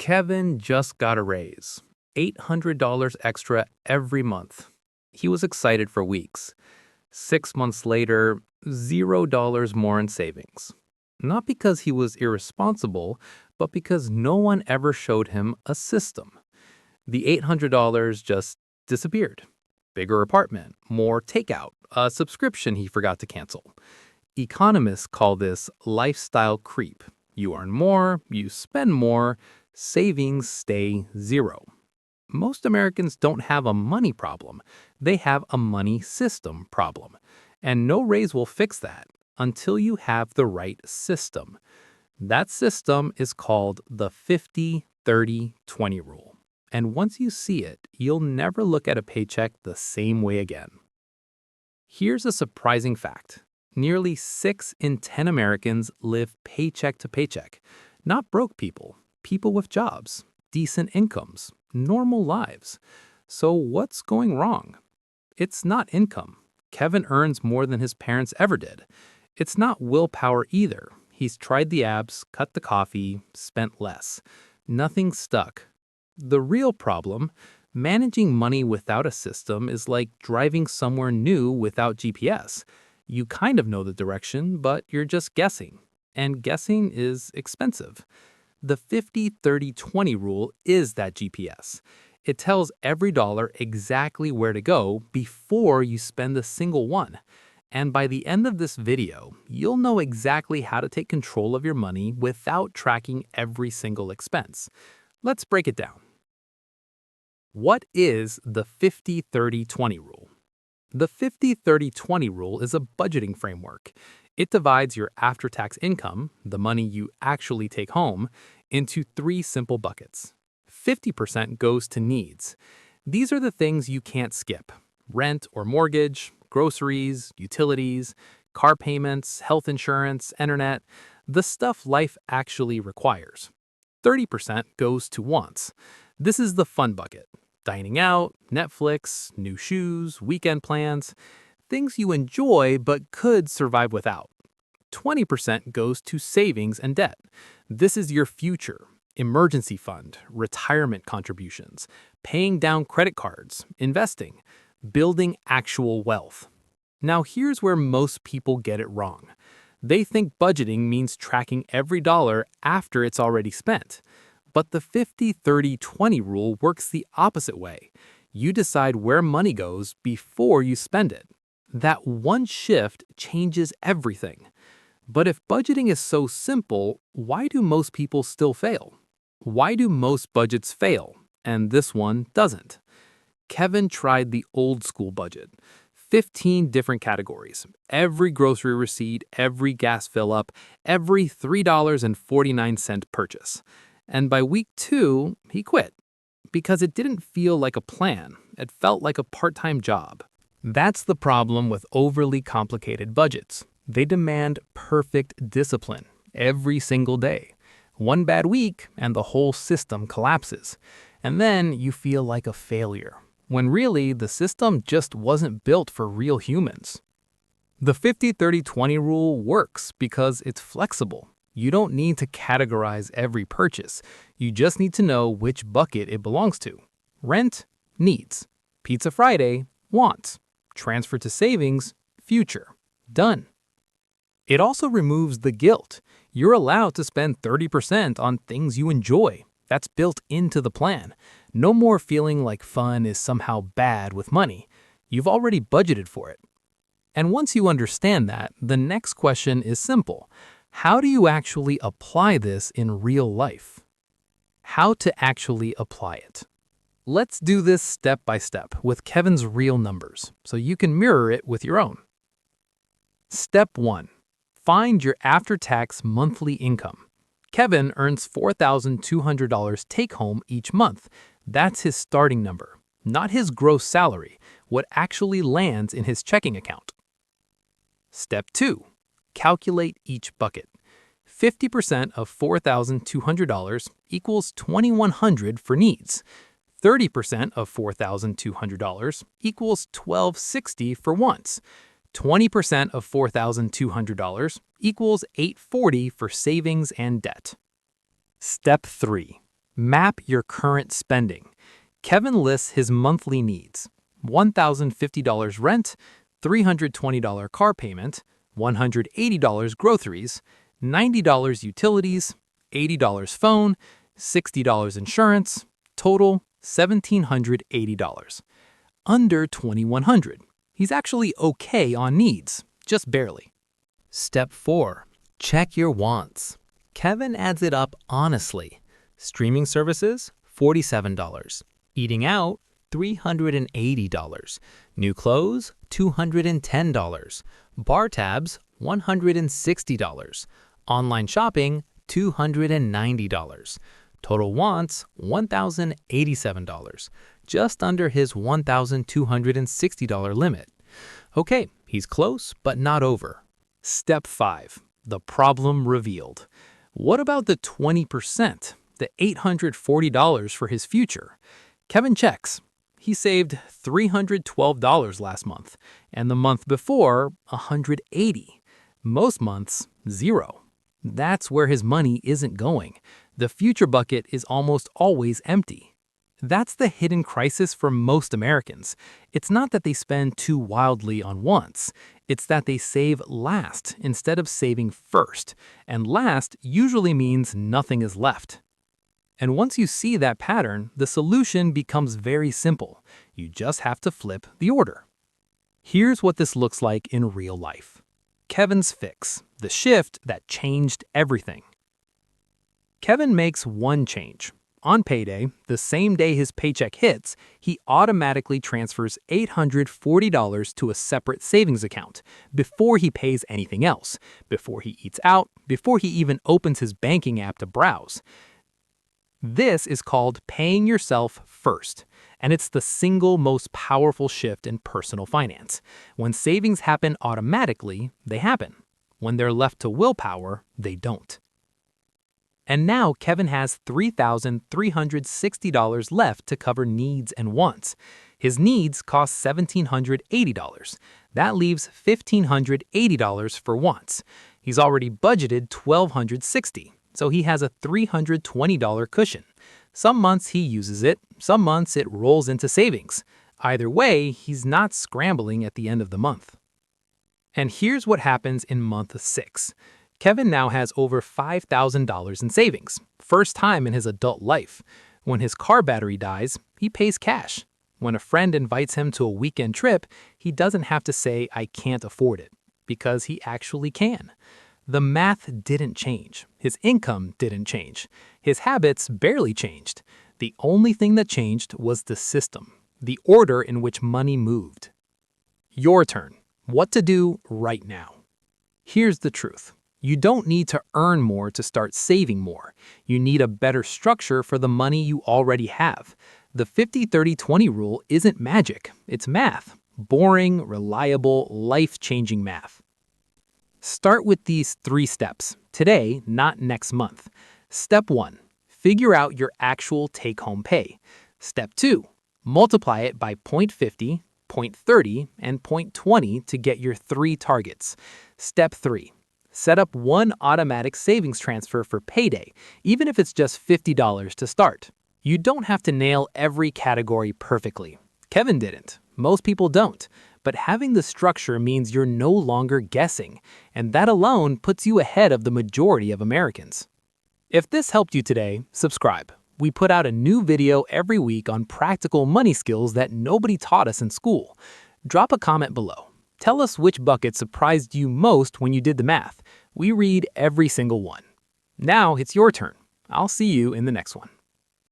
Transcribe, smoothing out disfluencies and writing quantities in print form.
Kevin just got a raise, $800 extra every month. He was excited for weeks. 6 months later, $0 more in savings. Not because he was irresponsible, but because no one ever showed him a system. The $800 just disappeared. Bigger apartment, more takeout, a subscription he forgot to cancel. Economists call this lifestyle creep. You earn more, you spend more, savings stay zero. Most Americans don't have a money problem. They have a money system problem. And no raise will fix that until you have the right system. That system is called the 50-30-20 rule. And once you see it, you'll never look at a paycheck the same way again. Here's a surprising fact. Nearly 6 in 10 Americans live paycheck to paycheck. Not broke people, people with jobs, decent incomes, normal lives. So what's going wrong? It's not income. Kevin earns more than his parents ever did. It's not willpower either. He's tried the abs, cut the coffee, spent less. Nothing stuck. The real problem, managing money without a system, is like driving somewhere new without GPS. You kind of know the direction, but you're just guessing. And guessing is expensive. The 50-30-20 rule is that GPS. It tells every dollar exactly where to go before you spend a single one. And by the end of this video, you'll know exactly how to take control of your money without tracking every single expense. Let's break it down. What is the 50-30-20 rule? The 50-30-20 rule is a budgeting framework. It divides your after-tax income, the money you actually take home, into 3 simple buckets. 50% goes to needs. These are the things you can't skip: rent or mortgage, groceries, utilities, car payments, health insurance, internet, the stuff life actually requires. 30% goes to wants. This is the fun bucket. Dining out, Netflix, new shoes, weekend plans, things you enjoy but could survive without. 20% goes to savings and debt. This is your future, emergency fund, retirement contributions, paying down credit cards, investing, building actual wealth. Now here's where most people get it wrong. They think budgeting means tracking every dollar after it's already spent. But the 50-30-20 rule works the opposite way. You decide where money goes before you spend it. That one shift changes everything. But if budgeting is so simple, why do most people still fail? Why do most budgets fail, and this one doesn't? Kevin tried the old school budget. 15 different categories. Every grocery receipt, every gas fill-up, every $3.49 purchase. And by week 2, he quit. Because it didn't feel like a plan. It felt like a part-time job. That's the problem with overly complicated budgets. They demand perfect discipline every single day. One bad week and the whole system collapses. And then you feel like a failure, when really the system just wasn't built for real humans. The 50-30-20 rule works because it's flexible. You don't need to categorize every purchase. You just need to know which bucket it belongs to. Rent, needs. Pizza Friday, wants. Transfer to savings, future. Done. It also removes the guilt. You're allowed to spend 30% on things you enjoy. That's built into the plan. No more feeling like fun is somehow bad with money. You've already budgeted for it. And once you understand that, the next question is simple. How do you actually apply this in real life? How to actually apply it. Let's do this step by step with Kevin's real numbers, so you can mirror it with your own. Step 1. Find your after-tax monthly income. Kevin earns $4,200 take-home each month. That's his starting number, not his gross salary, what actually lands in his checking account. Step 2. Calculate each bucket. 50% of $4,200 equals $2,100 for needs. 30% of $4,200 equals $1,260 for wants. 20% of $4,200 equals $840 for savings and debt. Step 3. Map your current spending. Kevin lists his monthly needs: $1,050 rent, $320 car payment, $180 groceries, $90 utilities, $80 phone, $60 insurance, total $1,780. Under $2,100. He's actually okay on needs, just barely. Step 4. Check your wants. Kevin adds it up honestly. Streaming services, $47. Eating out, $380. New clothes, $210. Bar tabs, $160. Online shopping, $290. Total wants, $1,087. Just under his $1,260 limit. Okay, he's close, but not over. Step 5. The problem revealed. What about the 20%? The $840 for his future? Kevin checks. He saved $312 last month, and the month before, $180. Most months, $0. That's where his money isn't going. The future bucket is almost always empty. That's the hidden crisis for most Americans. It's not that they spend too wildly on wants. It's that they save last instead of saving first. And last usually means nothing is left. And once you see that pattern, the solution becomes very simple. You just have to flip the order. Here's what this looks like in real life. Kevin's fix, the shift that changed everything. Kevin makes one change. On payday, the same day his paycheck hits, he automatically transfers $840 to a separate savings account before he pays anything else, before he eats out, before he even opens his banking app to browse. This is called paying yourself first, and it's the single most powerful shift in personal finance. When savings happen automatically, they happen. When they're left to willpower, they don't. And now Kevin has $3,360 left to cover needs and wants. His needs cost $1,780. That leaves $1,580 for wants. He's already budgeted $1,260, so he has a $320 cushion. Some months he uses it, some months it rolls into savings. Either way, he's not scrambling at the end of the month. And here's what happens in month 6. Kevin now has over $5,000 in savings, first time in his adult life. When his car battery dies, he pays cash. When a friend invites him to a weekend trip, he doesn't have to say, "I can't afford it," because he actually can. The math didn't change. His income didn't change. His habits barely changed. The only thing that changed was the system, the order in which money moved. Your turn. What to do right now. Here's the truth. You don't need to earn more to start saving more. You need a better structure for the money you already have. The 50-30-20 rule isn't magic. It's math. Boring, reliable, life-changing math. Start with these 3 steps, today, not next month. Step 1, figure out your actual take-home pay. Step 2, multiply it by 0.50, 0.30, and 0.20 to get your 3 targets. Step 3, set up one automatic savings transfer for payday, even if it's just $50 to start. You don't have to nail every category perfectly. Kevin didn't. Most people don't. But having the structure means you're no longer guessing, and that alone puts you ahead of the majority of Americans. If this helped you today, subscribe. We put out a new video every week on practical money skills that nobody taught us in school. Drop a comment below. Tell us which bucket surprised you most when you did the math. We read every single one. Now it's your turn. I'll see you in the next one.